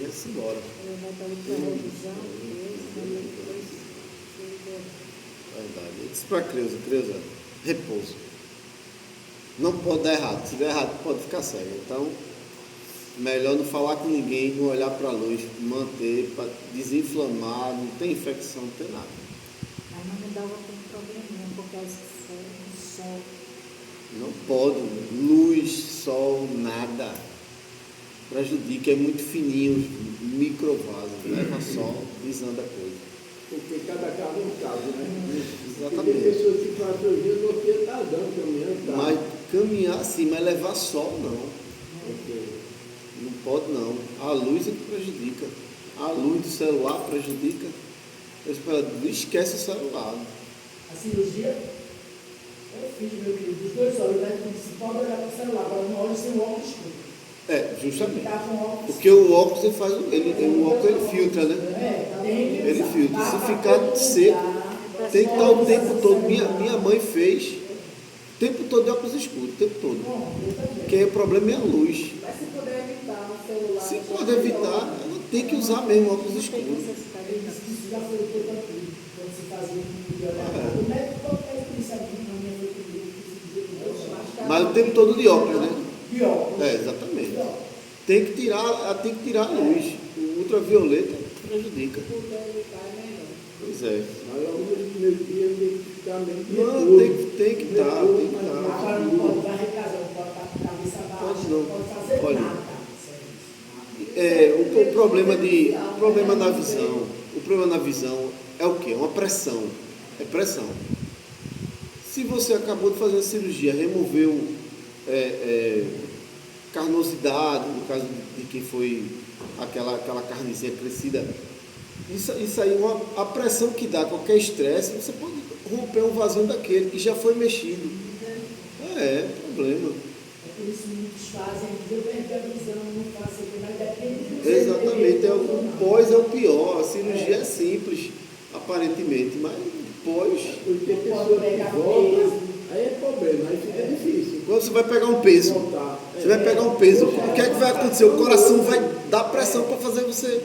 Ia-se embora. Verdade. Eu disse para a Creuza, repouso. Não pode dar errado. Se der errado, pode ficar cego. Então, melhor não falar com ninguém, não olhar para a luz, manter, para desinflamar, não tem infecção, não tem nada. Aí não dava tanto probleminha, porque o sol. Não pode. Luz, sol, nada. Prejudica, é muito fininho, microvasos, leva sol, desanda a coisa. Porque cada caso é um caso, né? Exatamente. Tem pessoas que fazem cirurgia no que está dando, caminhando, tá? Mas caminhar sim, mas levar sol não. Não pode não. A luz é que prejudica. A luz do celular prejudica. Eu espero, esquece o celular. A cirurgia, eu fiz, meu querido, dos 2 olhos, né? Você pode olhar para o celular, agora não olha sem o óculos escuro. É, justamente. Tá com óculos. Porque o óculos ele faz, o óculos ele filtra, né? Ele filtra. Se ficar seco, tem que estar o tempo todo. Minha mãe fez o tempo todo de óculos escuros, o tempo todo. Porque o problema é a luz. Mas se puder evitar no celular. Se pode evitar, ela tem que usar mesmo óculos escuros. Isso já foi o que eu fiz, quando se fazia o médico todo faz isso aqui, na minha família, Mas o tempo todo de óculos, né? de óculos. É, exatamente. Tem que tirar a luz. O ultravioleta prejudica. Pois é. Mas alguns meus dias tem que ficar meio Não, tem que estar. Agora não pode varrer casa, não pode estar com a cabeça baixa, Pode não não. pode fazer Olha, nada. o problema na visão. O problema na visão é o quê? É uma pressão. É pressão. Se você acabou de fazer a cirurgia, removeu carnosidade, no caso de quem foi aquela carnezinha crescida, isso aí, a pressão que dá qualquer estresse, você pode romper um vazio daquele que já foi mexido. Problema. É por isso que muitos fazem, eu perdi a visão, não faço, mas depende do Exatamente, o pós é o pior. A cirurgia é simples, aparentemente, mas pós. Porque a pessoa que volta, aí é problema, aí fica difícil. Quando você vai pegar um peso, você vai pegar um peso, o que é que vai acontecer? O coração vai dar pressão para fazer você.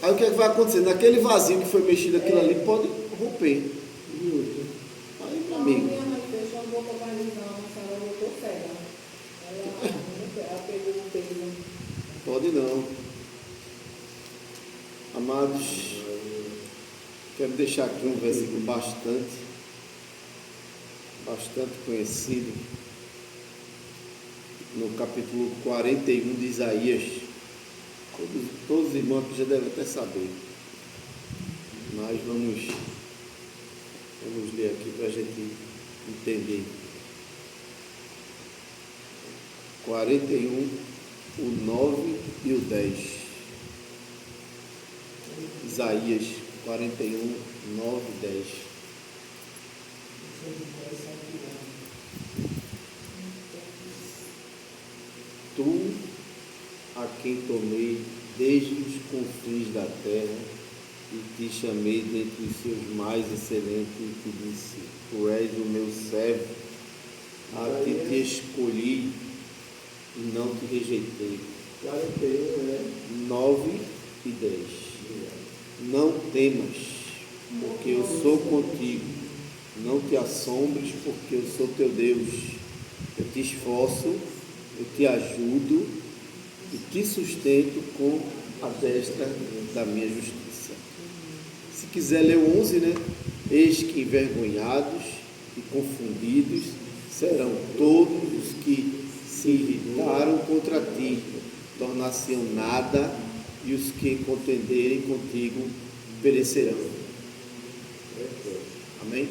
Aí o que é que vai acontecer? Naquele vazio que foi mexido, aquilo ali pode romper. Aí, meu amigo. Minha mãe fez uma boca paralisão, a senhora voltou cega. Ela pegou o peso. Pode não. Amados, quero deixar aqui um versículo bastante conhecido, no capítulo 41 de Isaías. Todos os irmãos já devem até saber, mas vamos ler aqui para a gente entender. 41, o 9 e o 10. Isaías 41, 9 e 10. Tu, a quem tomei desde os confins da terra e te chamei dentre os seus mais excelentes e te disse: Tu és o meu servo, a ti te escolhi e não te rejeitei. 41, né? 9 e 10. Não temas, porque eu sou contigo. Não te assombres, porque eu sou teu Deus. Eu te esforço, eu te ajudo e te sustento com a destra da minha justiça. Se quiser ler o 11, né? Eis que envergonhados e confundidos serão todos os que se irritaram contra ti, tornar-se-ão nada, e os que contenderem contigo perecerão. Amém?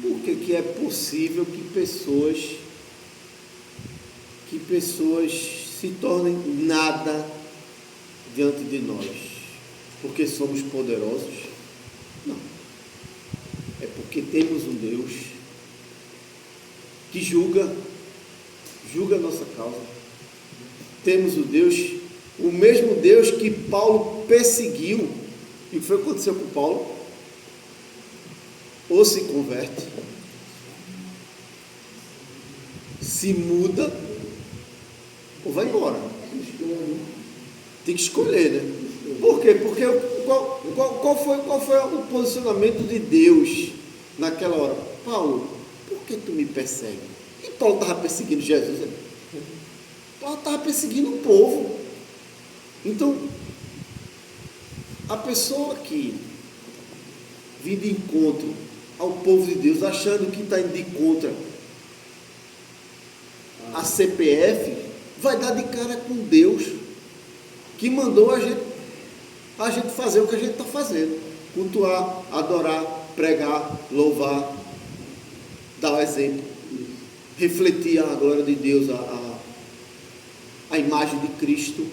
Por que é possível que pessoas se tornem nada diante de nós? Porque somos poderosos? Não. É porque temos um Deus que julga a nossa causa. Temos o mesmo Deus que Paulo perseguiu. E o que foi que aconteceu com Paulo? Ou se converte, se muda, ou vai embora. Tem que escolher, né? Por quê? Porque qual foi o posicionamento de Deus naquela hora? Paulo, por que tu me persegue? E Paulo estava perseguindo Jesus, né? Paulo estava perseguindo o povo. Então, a pessoa que vem de encontro ao povo de Deus, achando que está indo de contra a CPF, vai dar de cara com Deus, que mandou a gente fazer o que a gente está fazendo: cultuar, adorar, pregar, louvar, dar o exemplo, refletir a glória de Deus, a imagem de Cristo,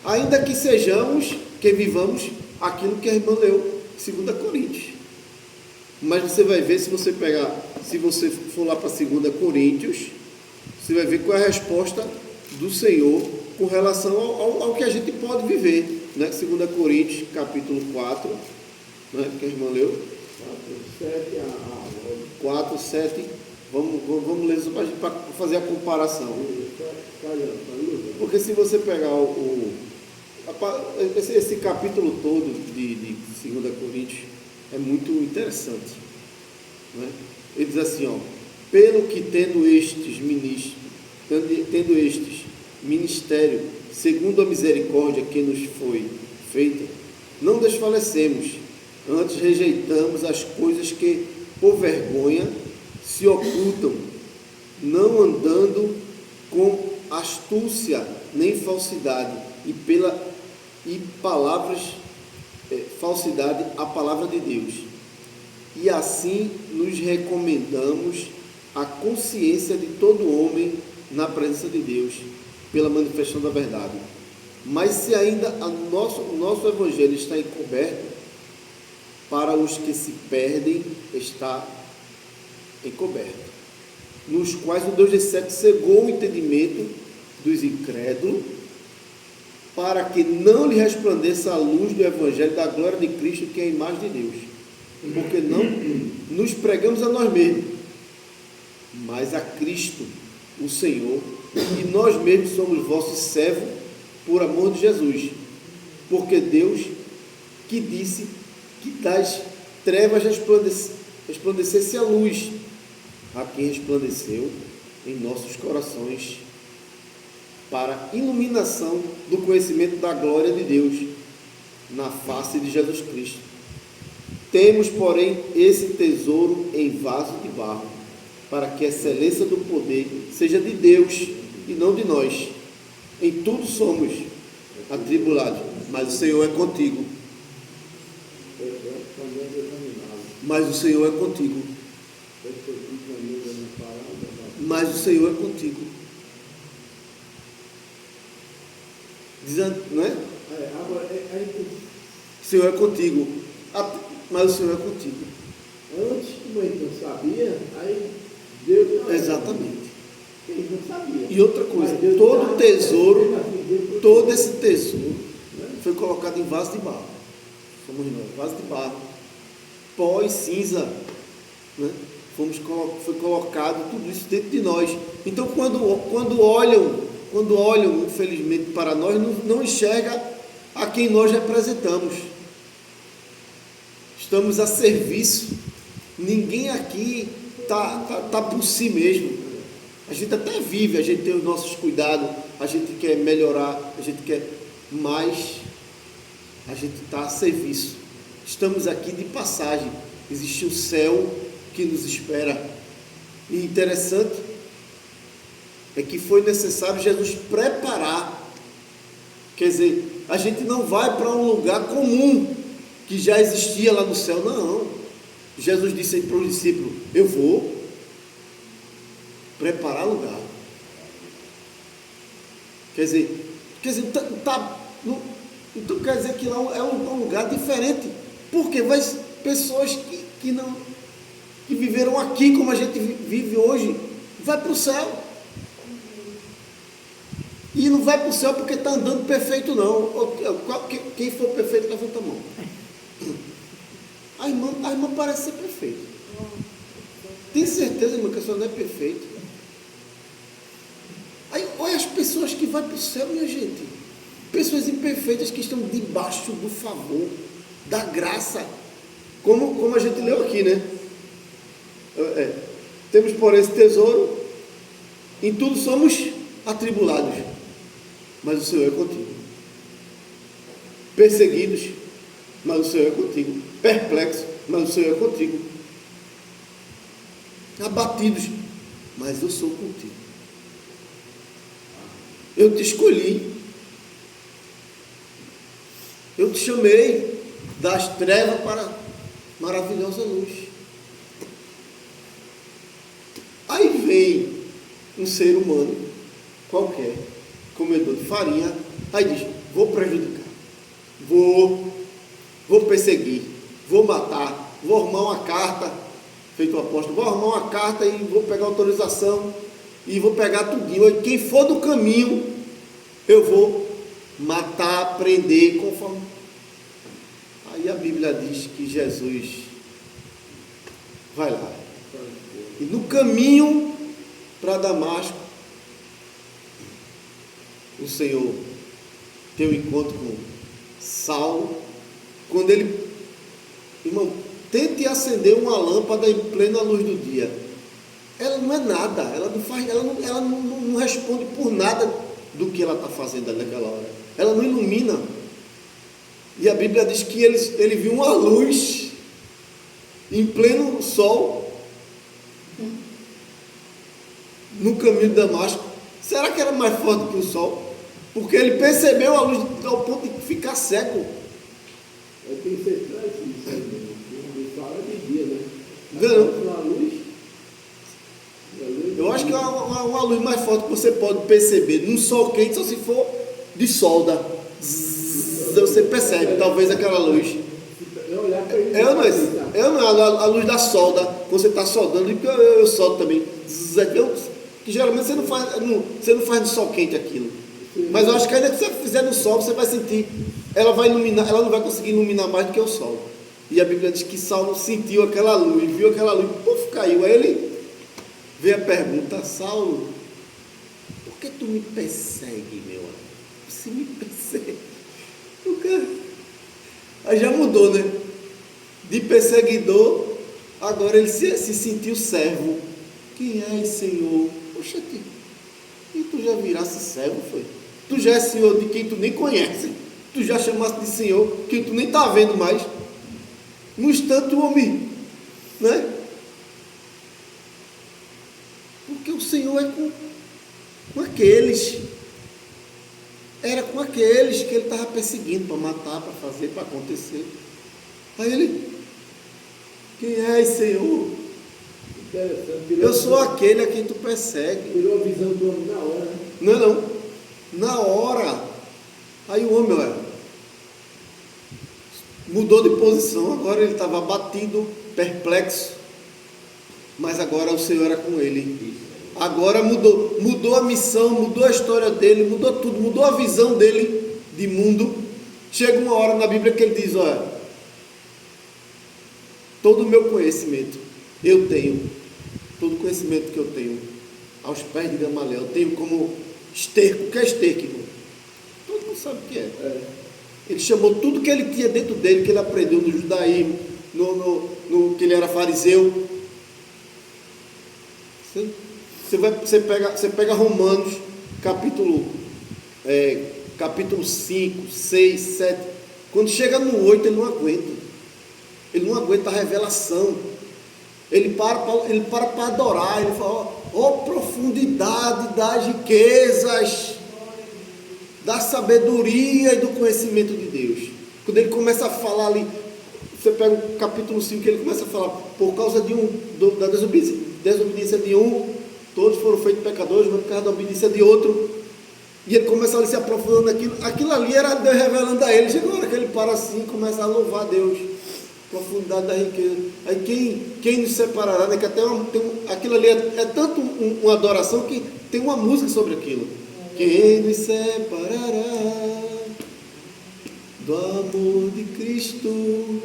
ainda que sejamos, que vivamos aquilo que a irmã leu, 2 Coríntios. Mas você vai ver, se você for lá para 2 Coríntios, você vai ver qual é a resposta do Senhor com relação ao que a gente pode viver, né? 2 Coríntios, capítulo 4, né? Que a irmã leu, 4, 7, vamos ler isso para fazer a comparação. Porque se você pegar esse capítulo todo de 2 Coríntios, é muito interessante, né? Ele diz assim, ó: pelo que tendo estes ministério, segundo a misericórdia que nos foi feita, não desfalecemos, antes rejeitamos as coisas que por vergonha se ocultam, não andando com astúcia nem falsidade, e palavras falsidade a palavra de Deus. E assim nos recomendamos a consciência de todo homem na presença de Deus, pela manifestação da verdade. Mas se ainda o nosso evangelho está encoberto, para os que se perdem está encoberto, nos quais o Deus desse século cegou o entendimento dos incrédulos, para que não lhe resplandeça a luz do evangelho da glória de Cristo, que é a imagem de Deus. Porque não nos pregamos a nós mesmos, mas a Cristo, o Senhor, e nós mesmos somos vossos servos por amor de Jesus. Porque Deus, que disse que das trevas resplandecesse a luz, a quem resplandeceu em nossos corações, para iluminação do conhecimento da glória de Deus na face de Jesus Cristo. Temos, porém, esse tesouro em vaso de barro, para que a excelência do poder seja de Deus e não de nós. Em tudo somos atribulados, mas o Senhor é contigo. Mas o Senhor é contigo. Mas o Senhor é contigo. Dizendo, não é? O Senhor é contigo. Mas o Senhor é contigo. Antes que mãe não sabia, aí Deus não. Exatamente. Ele não sabia. E outra coisa, todo tesouro, todo esse tesouro foi colocado em vaso de barro. Somos nós, vaso de barro. Pó e cinza, né? Foi colocado tudo isso dentro de nós. Então, quando olham, infelizmente, para nós, não enxerga a quem nós representamos. Estamos a serviço. Ninguém aqui tá por si mesmo. A gente até vive, a gente tem os nossos cuidados, a gente quer melhorar, a gente quer mais. A gente está a serviço. Estamos aqui de passagem. Existe o céu que nos espera. E interessante é que foi necessário Jesus preparar. Quer dizer, a gente não vai para um lugar comum que já existia lá no céu, não. Jesus disse para os discípulos: eu vou preparar lugar. Quer dizer então quer dizer que lá é um lugar diferente. Porque pessoas que viveram aqui como a gente vive hoje, vai para o céu. E não vai para o céu porque está andando perfeito, não. Quem for perfeito, levanta a mão. A irmã parece ser perfeita. Tem certeza, irmã, que a senhora não é perfeita? Aí, olha as pessoas que vão para o céu, minha gente. Pessoas imperfeitas que estão debaixo do favor, da graça. Como a gente leu aqui, né? Temos por esse tesouro, em tudo somos atribulados, mas o Senhor é contigo. Perseguidos, mas o Senhor é contigo. Perplexos, mas o Senhor é contigo. Abatidos, mas eu sou contigo. Eu te escolhi. Eu te chamei das trevas para maravilhosa luz. Aí vem um ser humano qualquer, comedor de farinha, aí diz: vou prejudicar, vou perseguir, vou matar, vou arrumar uma carta, feito o apóstolo, vou arrumar uma carta e vou pegar autorização e vou pegar tudinho. E quem for do caminho, eu vou matar, prender, conforme. Aí a Bíblia diz que Jesus vai lá. E no caminho para Damasco, o Senhor tem um encontro com Saulo. Quando ele, irmão, tente acender uma lâmpada em plena luz do dia, ela não é nada, ela não responde por nada do que ela está fazendo ali naquela hora, ela não ilumina. E a Bíblia diz que ele viu uma luz em pleno sol no caminho de Damasco. Será que era mais forte que o sol? Porque ele percebeu a luz ao ponto de ficar cego. Eu tenho certeza disso. Ele fala de dia, né? Não. Uma luz. Eu acho que é uma luz mais forte que você pode perceber num sol quente, só se for de solda. Você percebe, talvez, aquela luz. Eu olhar para ele. A luz da solda, quando você está soldando, e eu soldo também. Que geralmente você não faz no sol quente aquilo. Mas eu acho que ainda que você fizer no sol, você vai sentir. Ela vai iluminar, ela não vai conseguir iluminar mais do que o sol. E a Bíblia diz que Saulo sentiu aquela luz, viu aquela luz, puf, caiu. Aí ele veio a pergunta: Saulo, por que tu me persegue, meu amigo? Você me persegue. O cara... Aí já mudou, né? De perseguidor, agora ele se sentiu servo. Quem é, Senhor? Poxa, e tu já virasse servo, foi? Tu já é senhor de quem tu nem conhece. Tu já chamaste de senhor, quem tu nem está vendo mais. No instante o homem, né? Porque o Senhor é com aqueles. Era com aqueles que ele estava perseguindo para matar, para fazer, para acontecer. Aí ele: quem é, Senhor? Eu sou aquele a quem tu persegue. Tirou a visão do homem na hora, né? Não. Na hora. Aí o homem, olha, mudou de posição. Agora ele estava abatido, perplexo. Mas agora o Senhor era com ele. Agora mudou a missão, mudou a história dele, mudou tudo, mudou a visão dele de mundo. Chega uma hora na Bíblia que ele diz: olha, todo o meu conhecimento eu tenho, todo o conhecimento que eu tenho aos pés de Gamaliel, eu tenho como esterco. O que é esterco, irmão? Todo mundo sabe o que é. Ele chamou tudo que ele tinha dentro dele, que ele aprendeu no judaísmo, que ele era fariseu. Você pega Romanos, capítulo 5, 6, 7. Quando chega no 8, ele não aguenta. Ele não aguenta a revelação. Ele para adorar. Ele fala: ó profundidade das riquezas, da sabedoria e do conhecimento de Deus. Quando ele começa a falar ali, você pega o capítulo 5, que ele começa a falar: por causa da desobediência de um, todos foram feitos pecadores, mas por causa da obediência de outro. E ele começa a se aprofundando naquilo. Aquilo ali era Deus revelando a ele. Chega uma hora que ele para assim e começa a louvar a Deus. Profundidade da riqueza. Aí quem nos separará, né? Que até aquilo ali é tanto uma adoração que tem uma música sobre aquilo. Quem nos separará do amor de Cristo?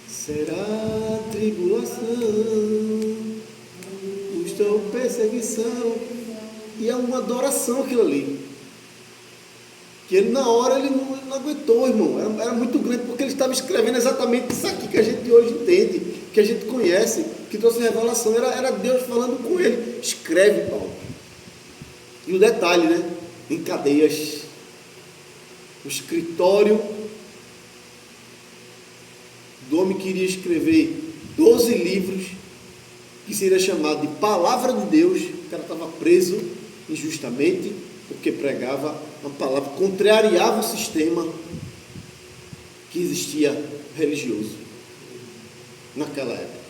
Será tribulação, custa ou perseguição. E é uma adoração aquilo ali. que ele na hora ele não aguentou, irmão. Era muito grande, porque ele estava escrevendo exatamente isso aqui que a gente hoje entende, que a gente conhece, que trouxe revelação. Era Deus falando com ele. Escreve, Paulo. E o detalhe, né? Em cadeias. O escritório do homem que iria escrever 12 livros, que seria chamado de Palavra de Deus. O cara estava preso injustamente, porque pregava uma palavra, contrariava o sistema que existia religioso naquela época.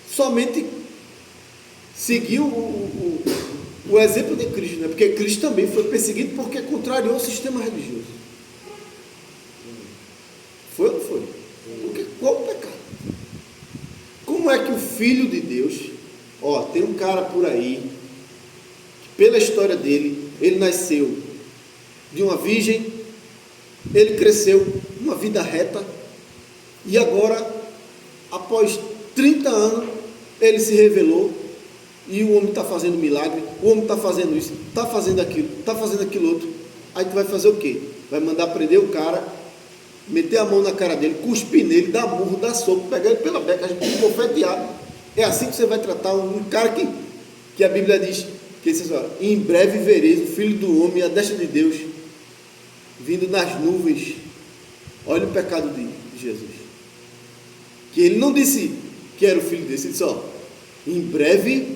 Somente seguiu o exemplo de Cristo, né? Porque Cristo também foi perseguido porque contrariou o sistema religioso. Foi ou não foi? Porque qual o pecado? Como é que o Filho de Deus, tem um cara por aí, que pela história dele, ele nasceu de uma virgem, ele cresceu uma vida reta, e agora, após 30 anos, ele se revelou, e o homem está fazendo milagre, o homem está fazendo isso, está fazendo aquilo outro. Aí tu vai fazer o quê? Vai mandar prender o cara, meter a mão na cara dele, cuspir nele, dar burro, dar soco, pegar ele pela beca, bofetear. É assim que você vai tratar um cara que a Bíblia diz, que diz assim, em breve vereis o Filho do Homem, a destra de Deus, vindo nas nuvens. Olha o pecado de Jesus. Que ele não disse que era o Filho dele, ele disse, em breve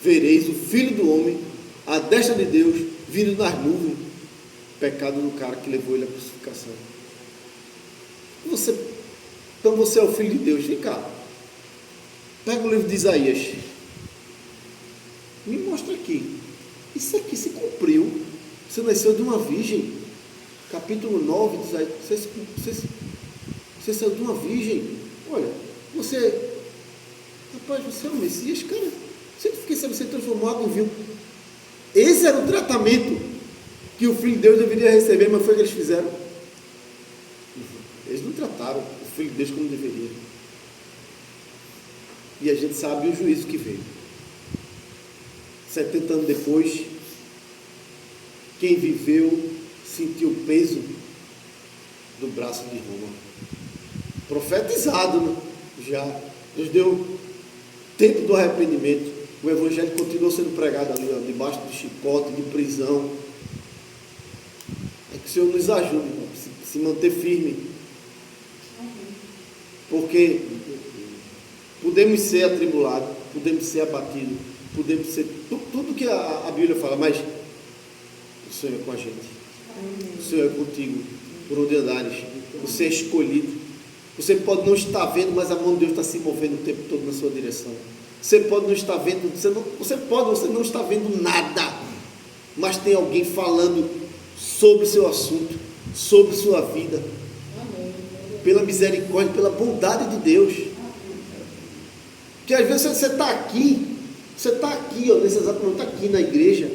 vereis o Filho do Homem, a destra de Deus, vindo nas nuvens. Pecado do cara que levou ele à crucificação. Então você é o Filho de Deus. Vem cá, pega o livro de Isaías, me mostra aqui, isso aqui se cumpriu, você nasceu de uma virgem, capítulo 9 de Isaías, você saiu de uma virgem, olha, você é o Messias, cara, sempre fiquei sabendo, você transformou água em vinho. Esse era o tratamento que o Filho de Deus deveria receber, mas foi o que eles fizeram. Eles não trataram o Filho de Deus como deveria. E a gente sabe o juízo que veio. 70 anos depois, quem viveu sentiu o peso do braço de Roma. Profetizado, né? Já. Deus deu tempo do arrependimento. O Evangelho continuou sendo pregado ali, debaixo do chicote, de prisão. É que o Senhor nos ajude, irmão, se manter firme. Porque podemos ser atribulados, podemos ser abatidos, podemos ser tudo que a Bíblia fala, mas o Senhor é com a gente. O Senhor é contigo, por onde andares. Você é escolhido. Você pode não estar vendo, mas a mão de Deus está se movendo o tempo todo na sua direção. Você pode não estar vendo, você não está vendo nada, mas tem alguém falando sobre o seu assunto, sobre sua vida. Pela misericórdia, pela bondade de Deus. Que às vezes você está aqui, nesse exato momento, está aqui na igreja,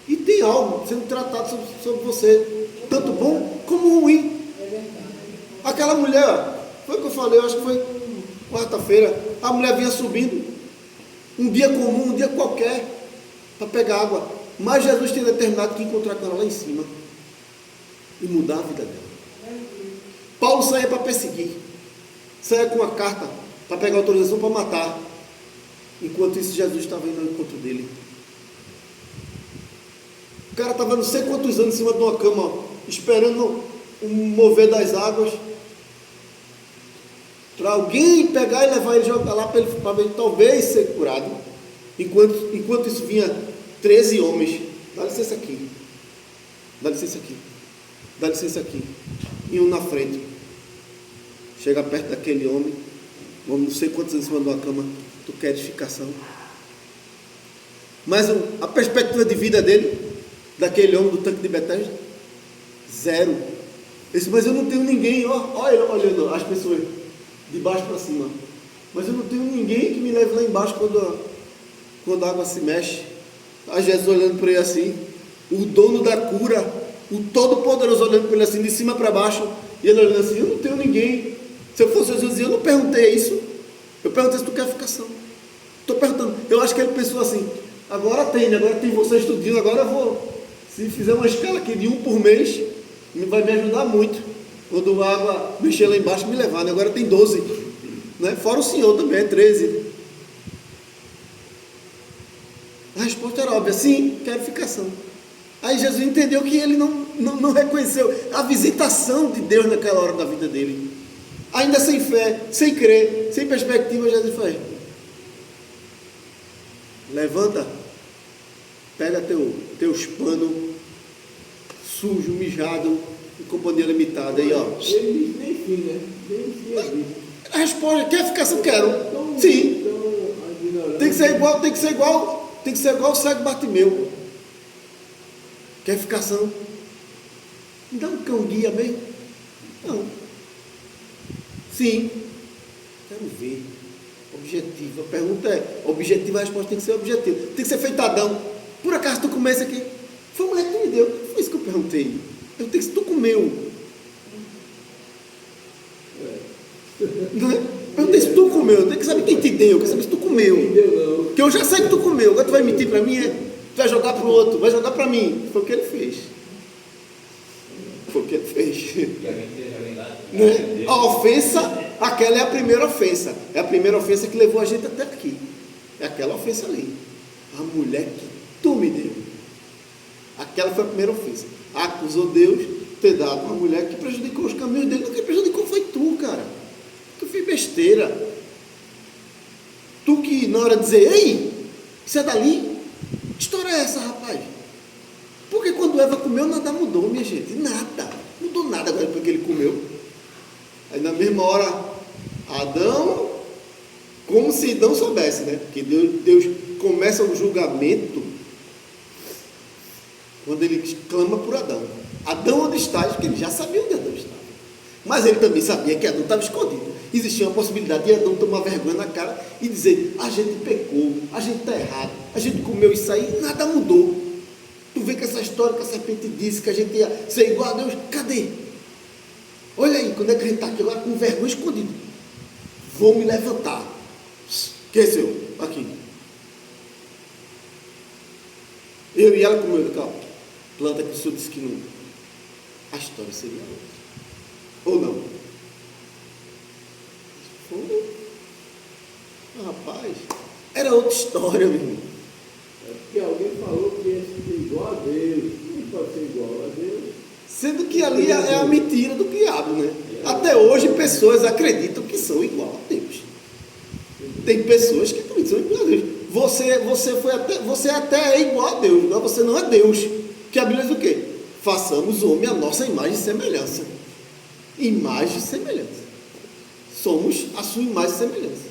e tem algo sendo tratado sobre você, tanto bom como ruim. Aquela mulher, foi o que eu falei, eu acho que foi quarta-feira, a mulher vinha subindo, um dia comum, um dia qualquer, para pegar água, mas Jesus tinha determinado que encontrar com ela lá em cima, e mudar a vida dela. Paulo saía para perseguir, saía com a carta para pegar autorização para matar. Enquanto isso, Jesus estava indo ao encontro dele. O cara estava não sei quantos anos em cima de uma cama, esperando o mover das águas, para alguém pegar e levar ele, jogar lá para ele talvez ser curado. Enquanto isso vinha 13 homens. Dá licença aqui, dá licença aqui, dá licença aqui. E um na frente. Chega perto daquele homem, não sei quantos anos em cima de uma cama, tu quer edificação. Mas a perspectiva de vida dele, daquele homem do tanque de Betesda, zero. Ele disse, mas eu não tenho ninguém, olha ele olhando as pessoas de baixo para cima, mas eu não tenho ninguém que me leve lá embaixo quando a água se mexe. Está Jesus olhando para ele assim, o dono da cura, o Todo-Poderoso olhando para ele assim, de cima para baixo, e ele olhando assim, eu não tenho ninguém. Se eu fosse Jesus, eu não perguntei isso, eu perguntei se tu quer ficação. Estou perguntando, eu acho que ele pensou assim, agora tem você estudando, agora eu vou Se fizer uma escala aqui de 1 por mês, vai me ajudar muito. Quando a água mexer lá embaixo, me levar, né? Agora tem 12, né? Fora o senhor também, é 13. A resposta era óbvia, sim, quero ficação. Aí Jesus entendeu que ele não reconheceu a visitação de Deus naquela hora da vida dele. Ainda sem fé, sem crer, sem perspectiva, Jesus faz: levanta, pega teus panos sujo, mijado, em companhia limitada aí, ó. Ele disse nem fim, né? Nem fim é visto. A resposta: quer ficação? Quero. Sim. Tem que ser igual o cego Bartimeu. Quer ficação? Me dá um cão guia mesmo? Não. Sim. Quero ver. Objetivo. A pergunta é objetiva, a resposta tem que ser objetiva. Tem que ser feito Adão. Por acaso tu comesse aqui? Foi a mulher que tu me deu. Foi isso que eu perguntei. Eu tenho que se tu comeu. Não é? Perguntei se tu comeu. Eu tenho que saber quem te deu. Eu quero saber se tu comeu. Não deu, não. Porque eu já sei que tu comeu. Agora tu vai mentir para mim, é? Tu vai jogar para o outro. Vai jogar para mim. Foi o que ele fez. Foi o que ele fez. Né? A ofensa, aquela é a primeira ofensa. É a primeira ofensa que levou a gente até aqui. É aquela ofensa ali. A mulher que tu me deu. Aquela foi a primeira ofensa. Acusou Deus de ter dado uma mulher que prejudicou os caminhos dele. Não, quem prejudicou foi tu, cara. Tu fez besteira. Tu que na hora de dizer: ei, isso é dali? Que história é essa, rapaz? Porque quando Eva comeu, nada mudou, minha gente. Nada. Mudou nada agora porque ele comeu. Aí na mesma hora, Adão, como se não soubesse, né? Porque Deus começa o julgamento quando ele clama por Adão. Adão, onde estás? Porque ele já sabia onde Adão estava. Mas ele também sabia que Adão estava escondido. Existia uma possibilidade de Adão tomar vergonha na cara e dizer: a gente pecou, a gente está errado, a gente comeu isso aí, nada mudou. Tu vê que essa história que a serpente disse que a gente ia ser igual a Deus, cadê? Olha aí, quando é que a gente está aqui agora com vergonha escondido? Vou me levantar. Quem é seu? Aqui. Eu e ela comeu daquela planta que o senhor disse que não. A história seria outra. Ou não? Rapaz, era outra história, meu irmão. É porque alguém falou que ia ser igual a Deus. Não pode ser igual a Deus. Sendo que ali é a mentira do diabo, né? Até hoje pessoas acreditam que são igual a Deus. Tem pessoas que acreditam que são igual a Deus. Você até é igual a Deus, mas você não é Deus. Que a Bíblia diz o quê? Façamos o homem a nossa imagem e semelhança. Imagem e semelhança. Somos a sua imagem e semelhança.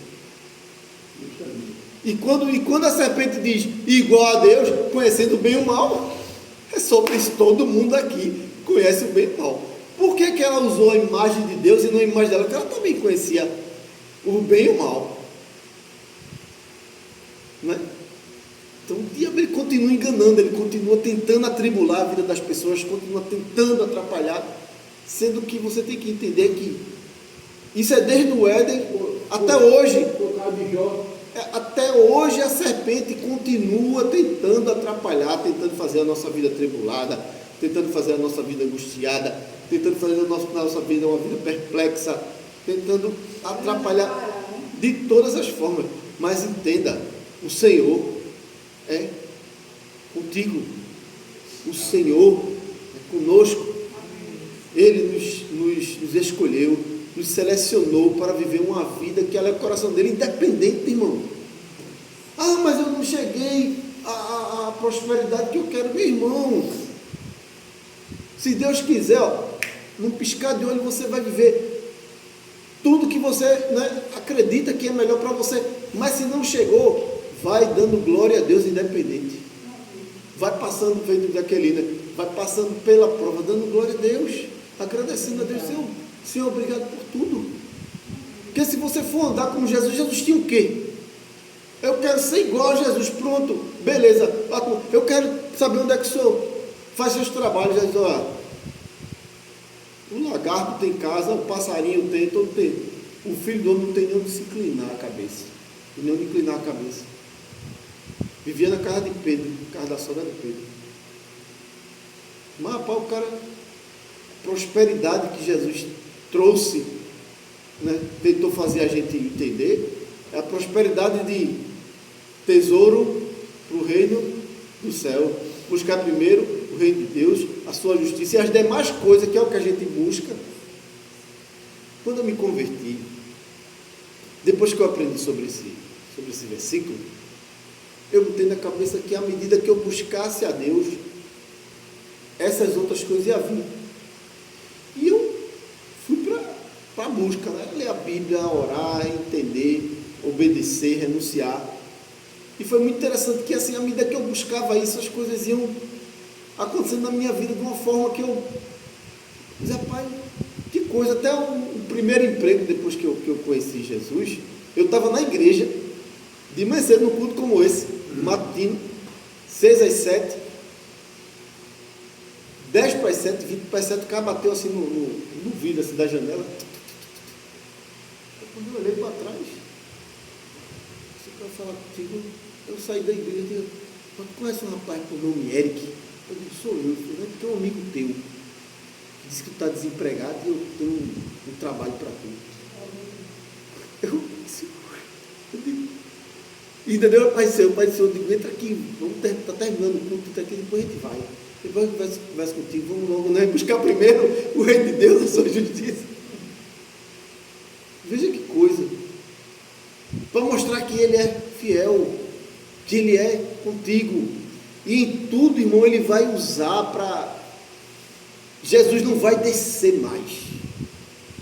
E quando a serpente diz igual a Deus, conhecendo o bem e o mal, é sobre isso. Todo mundo aqui conhece o bem e o mal. Por que ela usou a imagem de Deus e não a imagem dela? Porque ela também conhecia o bem e o mal. Não é? Então o diabo ele continua enganando, ele continua tentando atribular a vida das pessoas, continua tentando atrapalhar, sendo que você tem que entender que isso é desde o Éden até hoje. Até hoje a serpente continua tentando atrapalhar, tentando fazer a nossa vida tribulada, tentando fazer a nossa vida angustiada, tentando fazer a nossa vida uma vida perplexa, tentando atrapalhar de todas as formas. Mas entenda, o Senhor é contigo, o Senhor é conosco. Ele nos escolheu, nos selecionou para viver uma vida que ela é o coração dele, independente, irmão. Ah, mas eu não cheguei à prosperidade que eu quero, meu irmão. Se Deus quiser, num piscar de olho você vai viver tudo que você, né, acredita que é melhor para você. Mas se não chegou, vai dando glória a Deus independente. Vai passando, feito daquele, né? Vai passando pela prova, dando glória a Deus, agradecendo a Deus. Senhor, obrigado por tudo. Porque se você for andar como Jesus, Jesus tinha o quê? Eu quero ser igual a Jesus, pronto, beleza. Eu quero saber onde é que o Senhor faz seus trabalhos. Jesus, o lagarto tem casa, o passarinho tem, todo tem. O filho do homem não tem nem onde se inclinar a cabeça. Nem onde inclinar a cabeça. Vivia na casa de Pedro, na casa da sogra de Pedro. Mas, rapaz, o cara, a prosperidade que Jesus trouxe, né, tentou fazer a gente entender, é a prosperidade de tesouro para o reino do céu. Buscar primeiro o reino de Deus, a sua justiça e as demais coisas, que é o que a gente busca. Quando eu me converti, depois que eu aprendi sobre esse versículo, eu botei na cabeça que à medida que eu buscasse a Deus, essas outras coisas iam vir. E eu fui para a busca, né? Ler a Bíblia, orar, entender, obedecer, renunciar. E foi muito interessante que, assim, à medida que eu buscava isso, as coisas iam acontecendo na minha vida de uma forma que eu dizia, pai, que coisa. Até o primeiro emprego, depois que eu conheci Jesus, eu estava na igreja, de manhã cedo, num culto como esse, matutino, 6 às 7, 10 para as 7, 20 para as 7, o cara bateu assim no vidro, assim, da janela. Quando eu olhei para trás, se eu falar contigo, eu saí da igreja e digo, tu conhece um rapaz por nome Eric? Eu digo, sou eu. Falei, porque é um amigo teu, que disse que tu está desempregado e eu tenho um trabalho para tu. Eu digo, entendeu? Pai do Senhor, eu digo, entra aqui, está terminando o culto, entra aqui, depois a gente vai. Depois eu converso contigo, vamos logo, né? Buscar primeiro o reino de Deus, a sua justiça. Veja que coisa. Para mostrar que Ele é fiel, que Ele é contigo. E em tudo, irmão, Ele vai usar para... Jesus não vai descer mais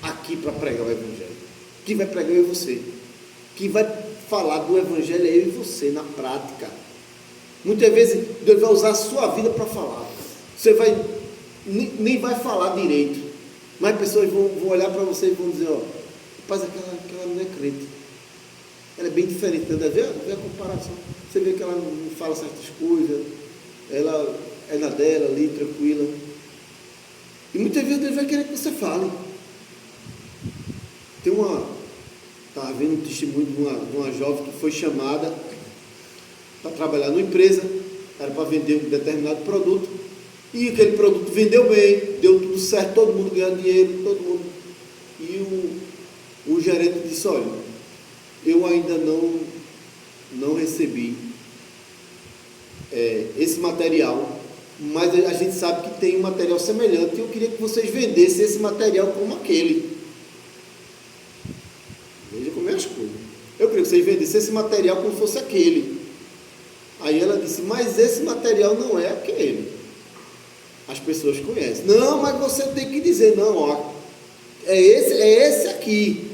aqui para pregar o Evangelho. Quem vai pregar é você. Quem vai falar do Evangelho é eu e você, na prática. Muitas vezes Deus vai usar a sua vida para falar. Você nem vai falar direito, mas pessoas vão olhar para você e vão dizer, ó, rapaz, aquela não é crente. Ela é bem diferente, né? Vê a comparação. Você vê que ela não fala certas coisas, ela é na dela ali, tranquila. E muitas vezes Deus vai querer que você fale. Estava vendo um testemunho de uma jovem que foi chamada para trabalhar numa empresa, era para vender um determinado produto, e aquele produto vendeu bem, deu tudo certo, todo mundo ganhando dinheiro, todo mundo. E o gerente disse, olha, eu ainda não recebi esse material, mas a gente sabe que tem um material semelhante, e eu queria que vocês vendessem esse material como aquele. Veja como é as coisas. Eu queria que vocês vendessem esse material como fosse aquele. Aí ela disse, mas esse material não é aquele. As pessoas conhecem. Não, mas você tem que dizer, não, ó, é esse aqui.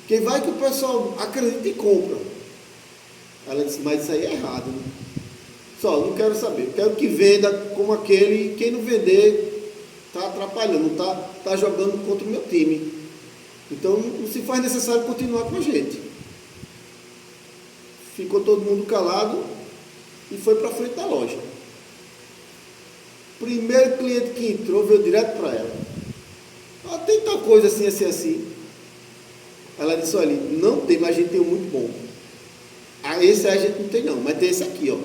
Quem vai que o pessoal acredita e compra. Ela disse, mas isso aí é errado, né? Só, não quero saber. Quero que venda como aquele, e quem não vender está atrapalhando, está jogando contra o meu time. Então não se faz necessário continuar com a gente. Ficou todo mundo calado e foi para frente da loja. Primeiro cliente que entrou veio direto para ela. Ah, tem tal coisa assim, assim, assim. Ela disse, olha, não tem, mas a gente tem um muito bom. Ah, esse aí a gente não tem não, mas tem esse aqui, ó.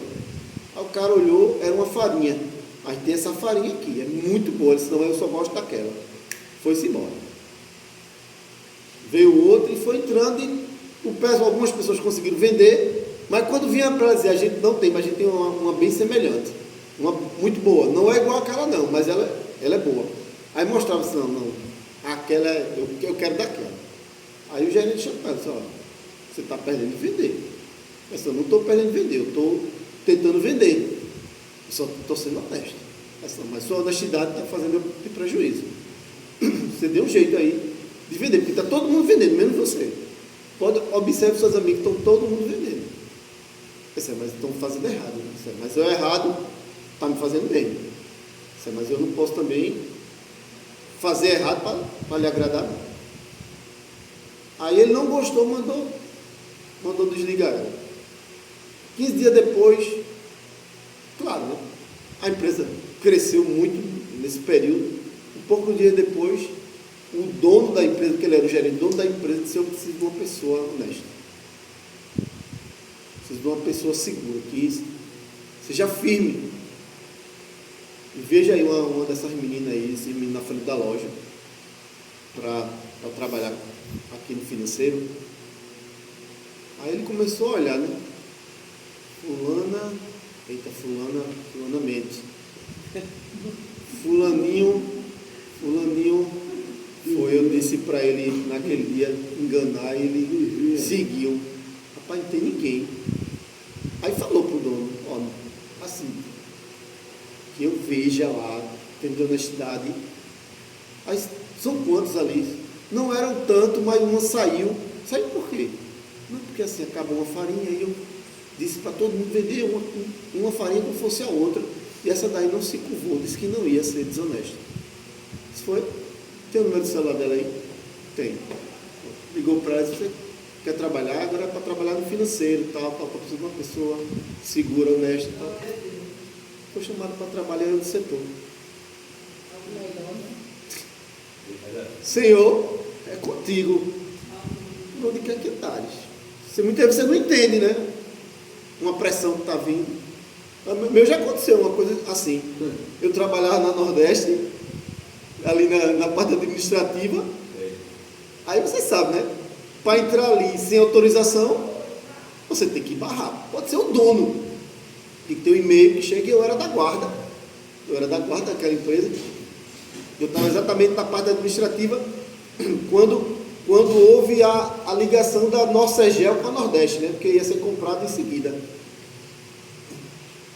Aí o cara olhou, era uma farinha. Mas tem essa farinha aqui, é muito boa, senão eu só gosto daquela. Foi-se embora. Veio outro e foi entrando e algumas pessoas conseguiram vender, mas quando vinha para dizer, a gente não tem, mas a gente tem uma bem semelhante, uma muito boa, não é igual àquela não, mas ela é boa. Aí mostrava assim, não, aquela eu quero daquela. Aí o gerente chamou ela e disse, ó, você está perdendo de vender. Eu disse, eu não estou perdendo de vender, eu estou tentando vender, eu só estou sendo honesto. Mas sua honestidade está fazendo eu ter prejuízo. Você deu um jeito aí de vender, porque está todo mundo vendendo, menos você. Observe seus amigos, estão todo mundo vendendo. Mas estão fazendo errado. Né? Mas eu errado, está me fazendo bem. Mas eu não posso também fazer errado para lhe agradar. Não. Aí ele não gostou, mandou desligar ela. 15 dias depois, claro, né? A empresa cresceu muito nesse período. Poucos dias depois, o dono da empresa, que ele era o gerente, o dono da empresa, disse, eu preciso de uma pessoa honesta. Preciso de uma pessoa segura, que seja firme. E veja aí uma dessas meninas aí, esse menino na frente da loja, para trabalhar aqui no financeiro. Aí ele começou a olhar, né? Fulana mente. Fulaninho, foi, eu disse para ele naquele dia enganar, ele seguiu. Rapaz, não tem ninguém. Aí falou pro dono, ó, assim, que eu veja lá, tem de honestidade. Aí, são quantos ali? Não eram tanto, mas uma saiu. Saiu por quê? Não, porque assim, acabou uma farinha, aí eu disse para todo mundo vender uma farinha como fosse a outra. E essa daí não se curvou, disse que não ia ser desonesta. Isso foi? Tem o número do celular dela aí? Tem. Ligou para ela e disse, você quer trabalhar? Agora é para trabalhar no financeiro, tal, para precisar de uma pessoa segura, honesta, tal. Foi chamado para trabalhar no setor. Senhor, é contigo. Onde quer que estares? Muitas vezes você não entende, né? Uma pressão que está vindo. Meu já aconteceu uma coisa assim. Eu trabalhava na Nordeste, ali na parte administrativa. Aí você sabe, né? Para entrar ali sem autorização, você tem que barrar. Pode ser o dono. Tem que ter um e-mail que chegue. Eu era da guarda. Daquela empresa. Eu estava exatamente na parte administrativa quando houve a ligação da Norcegel com a Nordeste, né? Porque ia ser comprado em seguida.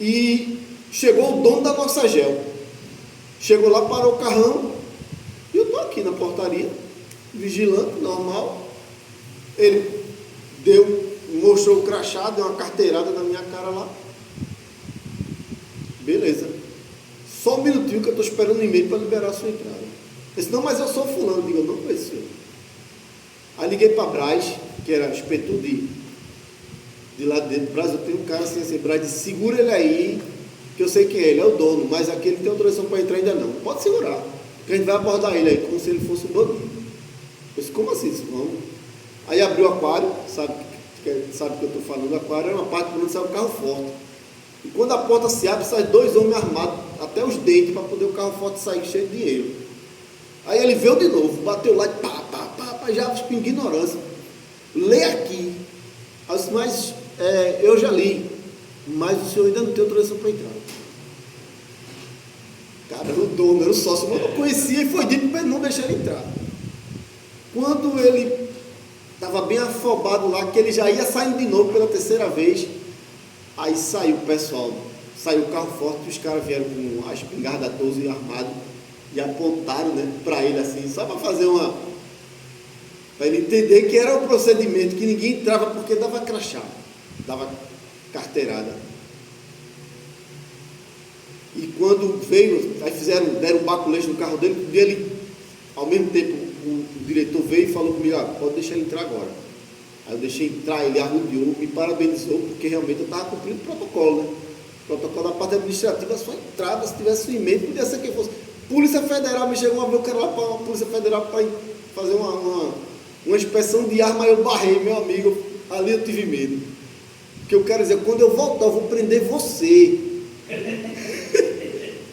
E chegou o dono da Norcegel. Chegou lá, parou o carrão. E eu estou aqui na portaria, vigilante, normal. Ele mostrou o crachá, deu uma carteirada na minha cara lá. Beleza. Só um minutinho que eu estou esperando o e-mail para liberar a sua entrada. Ele disse, não, mas eu sou fulano. Eu digo, eu não conheço senhor. Aí liguei para Braz, que era inspetor de lá dentro do Brasil. Eu tenho um cara assim, Braz disse, segura ele aí, que eu sei quem é, ele é o dono, mas aqui ele tem autorização para entrar ainda não. Pode segurar, que a gente vai abordar ele aí, como se ele fosse um bandido. Eu disse, como assim? Vamos. Aí abriu o aquário, sabe o que eu estou falando? O aquário era uma parte por onde sai o carro forte. E quando a porta se abre, sai 2 homens armados, até os dentes, para poder o carro forte sair cheio de dinheiro. Aí ele veio de novo, bateu lá e pá, já com ignorância. Lê aqui. Aí eu disse, mas eu já li, mas o senhor ainda não tem autorização para entrar. Cara, era o dono, era o sócio, mas eu não conhecia e foi dito para ele não deixar ele entrar. Quando ele estava bem afobado lá, que ele já ia saindo de novo pela 3ª vez, aí saiu o pessoal, saiu o carro forte, e os caras vieram com a espingarda 12 armado e apontaram, né, para ele assim, só para fazer para ele entender que era um procedimento, que ninguém entrava porque dava crachá, dava carteirada. E quando veio, aí deram um baculete no carro dele, e ele, ao mesmo tempo, o diretor veio e falou comigo, pode deixar ele entrar agora. Aí eu deixei entrar, ele arrudeou, me parabenizou, porque realmente eu estava cumprindo o protocolo, né? O protocolo da parte administrativa, só entrada, se tivesse um e-mail, podia ser quem fosse. Polícia Federal, me chegou uma vez, eu quero lá para a Polícia Federal para fazer uma inspeção de arma, eu barrei, meu amigo, ali eu tive medo. Porque eu quero dizer, quando eu voltar, eu vou prender você.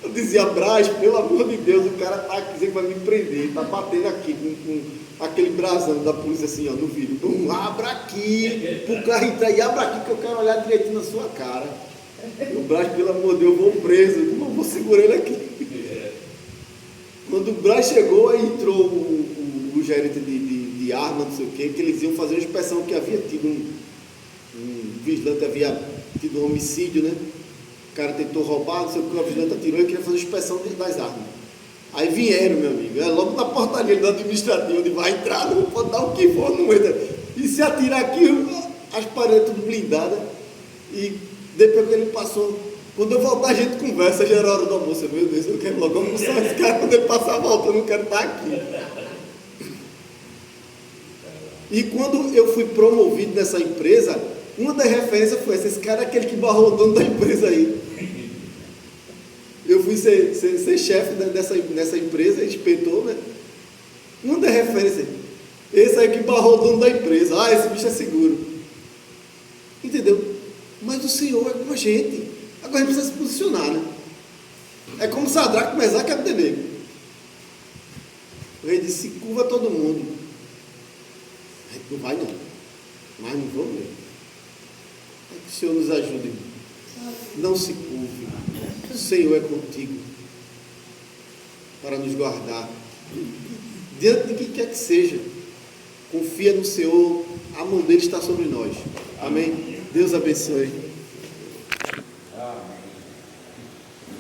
Eu dizia, Braz, pelo amor de Deus, o cara está aqui dizendo que vai me prender, está batendo aqui com aquele brasão da polícia assim, ó, no vidro. Abra aqui, pro carro entrar e abra aqui que eu quero olhar direitinho na sua cara. O Braz, pelo amor de Deus, eu vou preso, eu vou segurar ele aqui. Quando o Braz chegou, aí entrou o gerente de arma, não sei o quê, que eles iam fazer uma inspeção que havia tido um vigilante, havia tido um homicídio, né? O cara tentou roubar, não sei o que, o vigilante atirou e queria fazer uma inspeção das armas. Aí vieram, meu amigo, logo na portaria do administrativo, onde vai entrar, não pode dar o que for, não entra. E se atirar aqui, as paredes tudo blindadas. E depois que ele passou, quando eu voltar a gente conversa, já era hora do almoço. Meu Deus, eu quero logo almoçar esse cara, quando ele passar a volta, eu não quero estar aqui. E quando eu fui promovido nessa empresa, uma das referências foi essa, esse cara é aquele que barrou o dono da empresa aí. Eu fui ser chefe nessa empresa, inspetor, né? Uma das referências, esse aí que barrou o dono da empresa. Esse bicho é seguro. Entendeu? Mas o Senhor é com a gente. Agora a gente precisa se posicionar, né? É como Sadraque, Mesaque e Abdenego. O rei disse: curva todo mundo. A gente não vai não, mas não vamos mesmo. É que o Senhor nos ajude, irmão. Não se curve. O Senhor é contigo para nos guardar. Diante de quem quer que seja, confia no Senhor, a mão dele está sobre nós. Amém? Deus abençoe.